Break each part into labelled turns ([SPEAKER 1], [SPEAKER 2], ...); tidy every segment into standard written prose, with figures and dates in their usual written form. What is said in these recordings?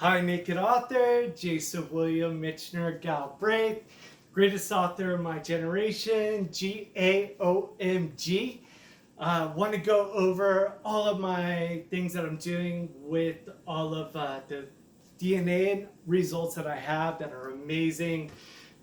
[SPEAKER 1] Hi, naked author, Jason William Mitchiner Galbraith, greatest author of my generation, GAOMG. Want to go over all of my things that I'm doing with all of the DNA results that I have that are amazing.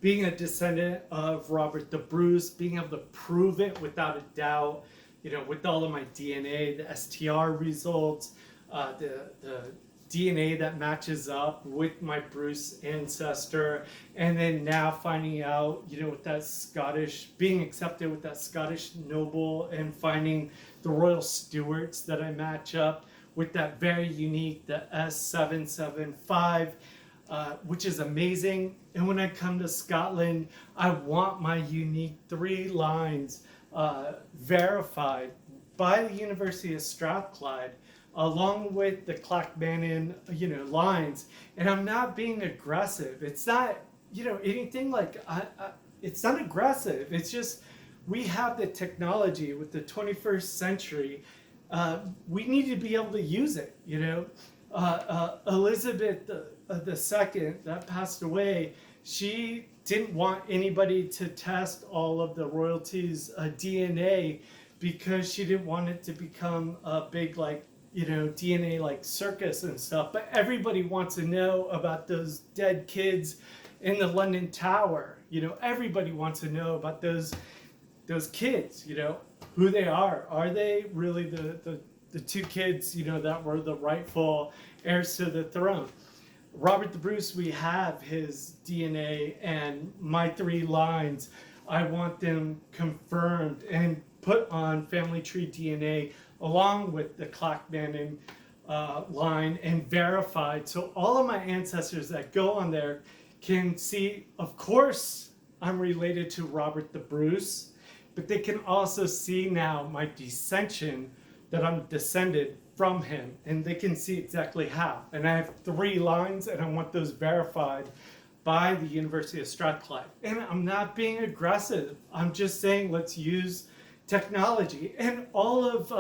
[SPEAKER 1] Being a descendant of Robert the Brus, being able to prove it without a doubt, with all of my DNA, the STR results, the DNA that matches up with my Brus ancestor, and then now finding out, with that Scottish, being accepted with that Scottish noble, and finding the Royal Stuarts that I match up with that very unique, the S755, which is amazing. And when I come to Scotland, I want my unique 3 lines verified by the University of Strathclyde, along with the Clackmannan, lines. And I'm not being aggressive. It's not, anything like, it's not aggressive. It's just, we have the technology with the 21st century. We need to be able to use it, Elizabeth II that passed away, she didn't want anybody to test all of the royalties' DNA because she didn't want it to become a big, DNA like circus and stuff. But everybody wants to know about those dead kids in the London Tower. Everybody wants to know about those kids, who they are. Are they really the 2 kids, that were the rightful heirs to the throne? Robert the Brus, we have his DNA, and my 3 lines, I want them confirmed and put on family tree DNA along with the Clackmannan line and verified, so all of my ancestors that go on there can see, of course, I'm related to Robert the Brus, but they can also see now my descension, that I'm descended from him, and they can see exactly how. And I have 3 lines, and I want those verified by the University of Strathclyde. And I'm not being aggressive. I'm just saying let's use technology. And all of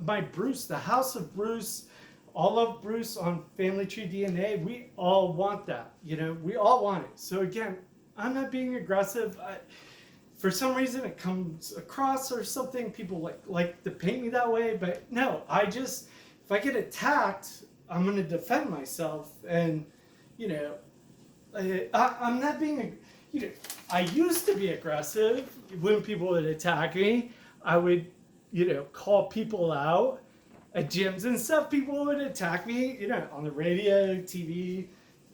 [SPEAKER 1] my Brus, the House of Brus, all of Brus on family tree DNA, we all want that. We all want it. So again, I'm not being aggressive. For some reason it comes across or something, people like to paint me that way, but no, if I get attacked, I'm going to defend myself. And I'm not being, I used to be aggressive. When people would attack me, I would, call people out at gyms and stuff. People would attack me, on the radio, TV,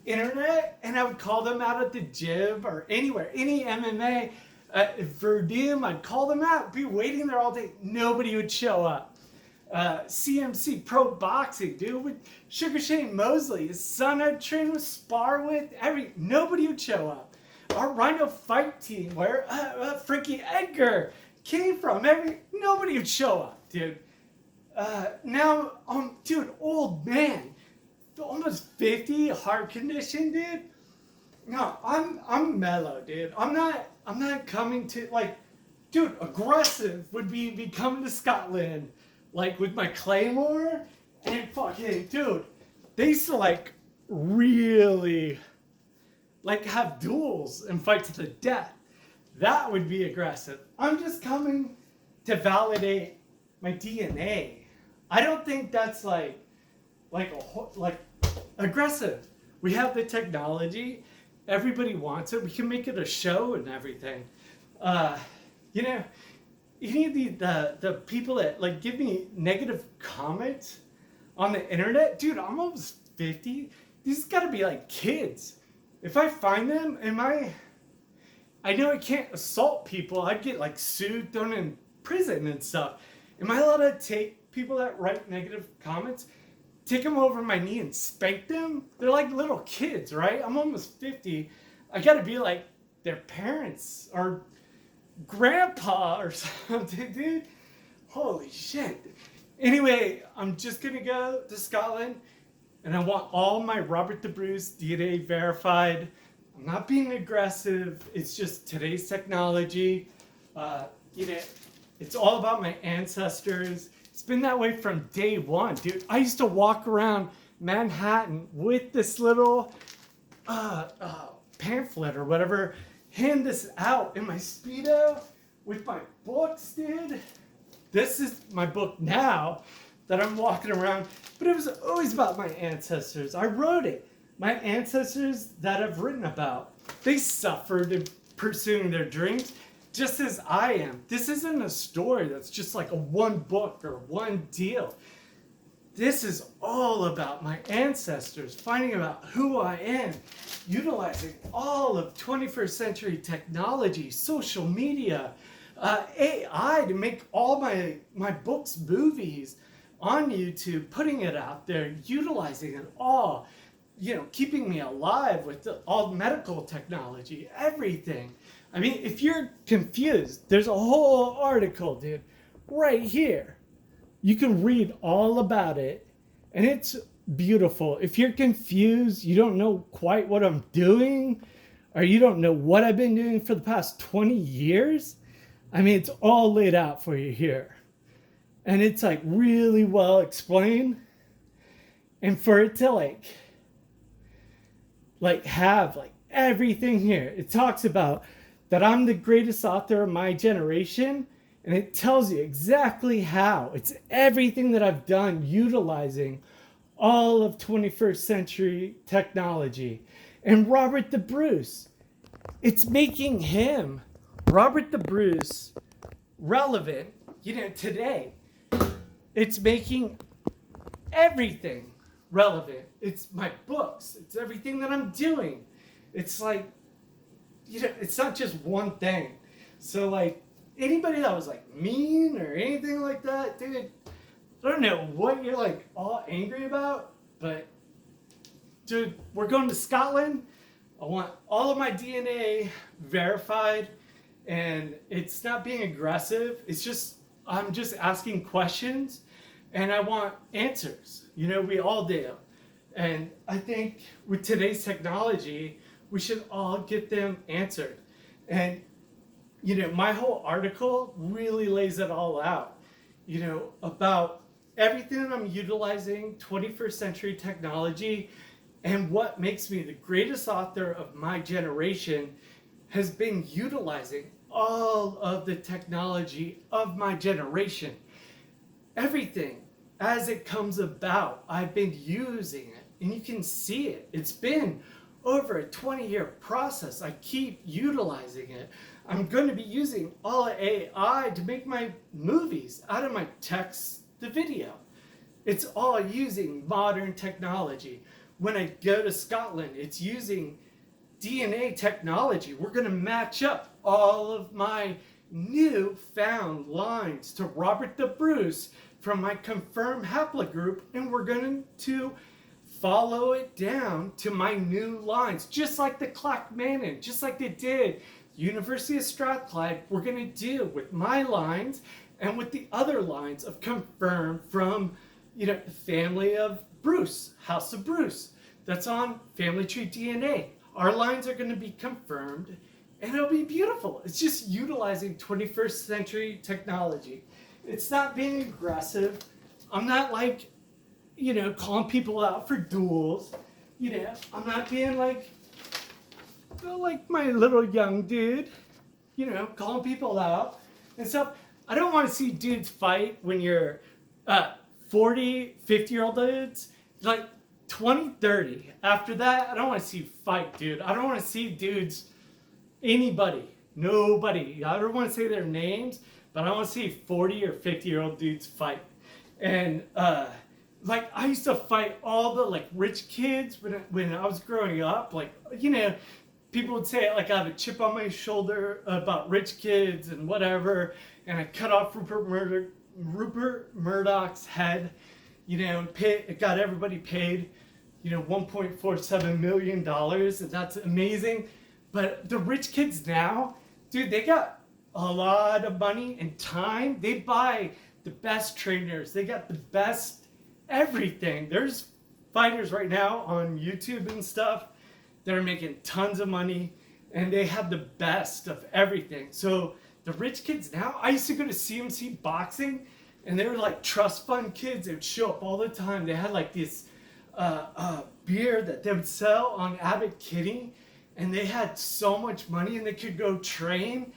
[SPEAKER 1] internet, and I would call them out at the gym or anywhere, any MMA. Verdum, I'd call them out, be waiting there all day. Nobody would show up. CMC Pro Boxing, dude, with Sugar Shane Mosley, his son I'd train with, spar with, nobody would show up. Our Rhino fight team, where Frankie Edgar came from, nobody would show up, dude. Now, dude, old man, almost 50, heart condition, dude. No, I'm mellow, dude. I'm not coming to, dude, aggressive would be coming to Scotland, with my claymore, and fucking, dude, they used to, really, have duels and fight to the death. That would be aggressive. I'm just coming to validate my DNA. I don't think that's, aggressive. We have the technology. Everybody wants it. We can make it a show and everything. Any of the people that give me negative comments on the internet, dude, I'm almost 50. These gotta be kids. If I find them, I know I can't assault people. I'd get sued, thrown in prison and stuff. Am I allowed to take people that write negative comments, take them over my knee and spank them? They're like little kids, right? I'm almost 50. I gotta be like their parents or grandpa or something, dude. Holy shit. Anyway, I'm just gonna go to Scotland, and I want all my Robert the Brus DNA verified. I'm not being aggressive. It's just today's technology. It's all about my ancestors. It's been that way from day one, dude. I used to walk around Manhattan with this little pamphlet or whatever, hand this out in my Speedo with my books, dude. This is my book now that I'm walking around, but it was always about my ancestors. I wrote it. My ancestors that I've written about, they suffered in pursuing their dreams just as I am. This isn't a story that's just like a one book or one deal. This is all about my ancestors, finding out who I am, utilizing all of 21st century technology, social media, AI to make all my books movies on YouTube, putting it out there, utilizing it all, keeping me alive with all medical technology, everything. I mean, if you're confused, there's a whole article, dude, right here. You can read all about it, and it's beautiful. If you're confused, you don't know quite what I'm doing, or you don't know what I've been doing for the past 20 years, I mean, it's all laid out for you here. And it's like really well explained. And for it to have everything here, it talks about that I'm the greatest author of my generation. And it tells you exactly how. It's everything that I've done utilizing all of 21st century technology. And Robert the Bruce, it's making him, Robert the Bruce, relevant, today. It's making everything relevant. It's my books. It's everything that I'm doing. It's like, it's not just one thing. So anybody that was mean or anything like that, dude, I don't know what you're all angry about, but dude, we're going to Scotland. I want all of my DNA verified, and it's not being aggressive. It's just, I'm just asking questions, and I want answers. We all do. And I think with today's technology, we should all get them answered. And my whole article really lays it all out, about everything that I'm utilizing 21st century technology, and what makes me the greatest author of my generation has been utilizing all of the technology of my generation. Everything as it comes about, I've been using it, and you can see it. It's been over a 20-year process. I keep utilizing it. I'm going to be using all AI to make my movies out of my text to video. It's all using modern technology. When I go to Scotland, it's using DNA technology. We're going to match up all of my new found lines to Robert the Bruce from my confirmed haplogroup, and we're going to follow it down to my new lines, just like the Clackmannan, just like they did University of Strathclyde. We're going to do with my lines and with the other lines of confirmed from the family of Bruce, House of Bruce, that's on Family Tree DNA. Our lines are going to be confirmed, and it'll be beautiful. It's just utilizing 21st century technology. It's not being aggressive. I'm not calling people out for duels. I'm not being like my little young dude, calling people out and stuff. I don't want to see dudes fight when you're 40, 50-year-old dudes, 20, 30. After that, I don't want to see fight, dude. I don't want to see dudes, nobody. I don't want to say their names, but I want to see 40 or 50-year-old dudes fight. And I used to fight all the rich kids when I was growing up. People would say I have a chip on my shoulder about rich kids and whatever, and I cut off Rupert Murdoch's head, and it got everybody paid, $1.47 million, and that's amazing. But the rich kids now, dude, they got a lot of money and time. They buy the best trainers. They got the best everything. There's fighters right now on YouTube and stuff that are making tons of money, and they have the best of everything. So the rich kids now, I used to go to CMC boxing, and they were trust fund kids. They would show up all the time. They had this beer that they would sell on Abbot Kidding, and they had so much money and they could go train,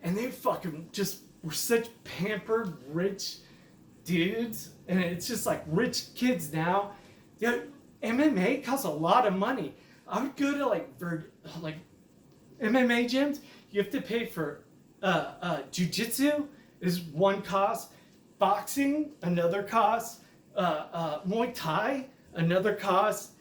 [SPEAKER 1] and they fucking just were such pampered, rich dudes. And it's just like rich kids now. Yeah, MMA costs a lot of money. I would go to like MMA gyms. You have to pay for jiu-jitsu is one cost, boxing another cost, Muay Thai another cost.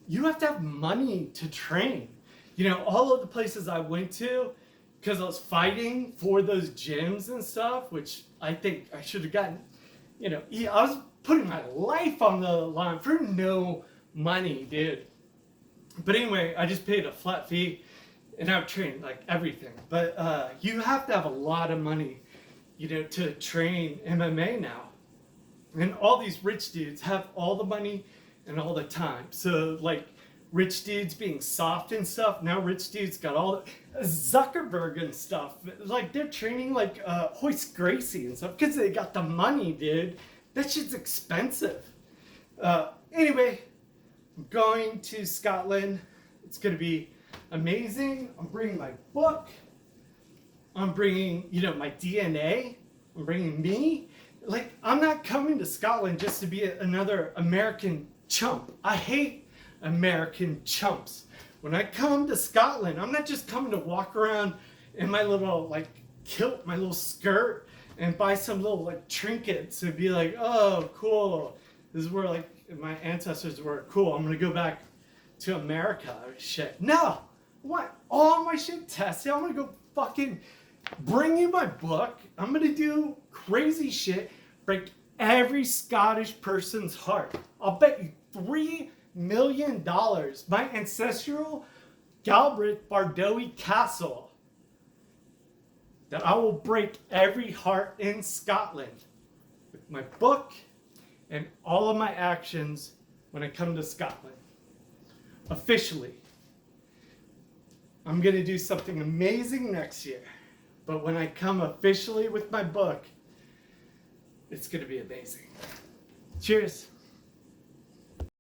[SPEAKER 1] You have to have money to train. You know, all of the places I went to, because I was fighting for those gyms and stuff, which I think I should have gotten, you know, I was putting my life on the line for no money, dude. But anyway, I just paid a flat fee and I would train like everything. But you have to have a lot of money, you know, to train MMA now. And all these rich dudes have all the money and all the time. So like rich dudes being soft and stuff, now rich dudes got all the Zuckerberg and stuff. Like they're training like Hoist Gracie and stuff because they got the money, dude. That shit's expensive. Anyway, I'm going to Scotland. It's going to be amazing. I'm bringing my book. I'm bringing, you know, my DNA. I'm bringing me. Like, I'm not coming to Scotland just to be another American chump. I hate American chumps. When I come to Scotland, I'm not just coming to walk around in my little, like, kilt, my little skirt, and buy some little, like, trinkets and be like, oh, cool. This is where, like, my ancestors were. Cool, I'm going to go back to America. Shit. No! I want all my shit tested. I'm going to go fucking bring you my book. I'm going to do crazy shit. Break every Scottish person's heart. I'll bet you $3 million. My ancestral Galbraith Bardowie Castle. That I will break every heart in Scotland with my book and all of my actions when I come to Scotland. Officially. I'm going to do something amazing next year. But when I come officially with my book, it's going to be amazing. Cheers.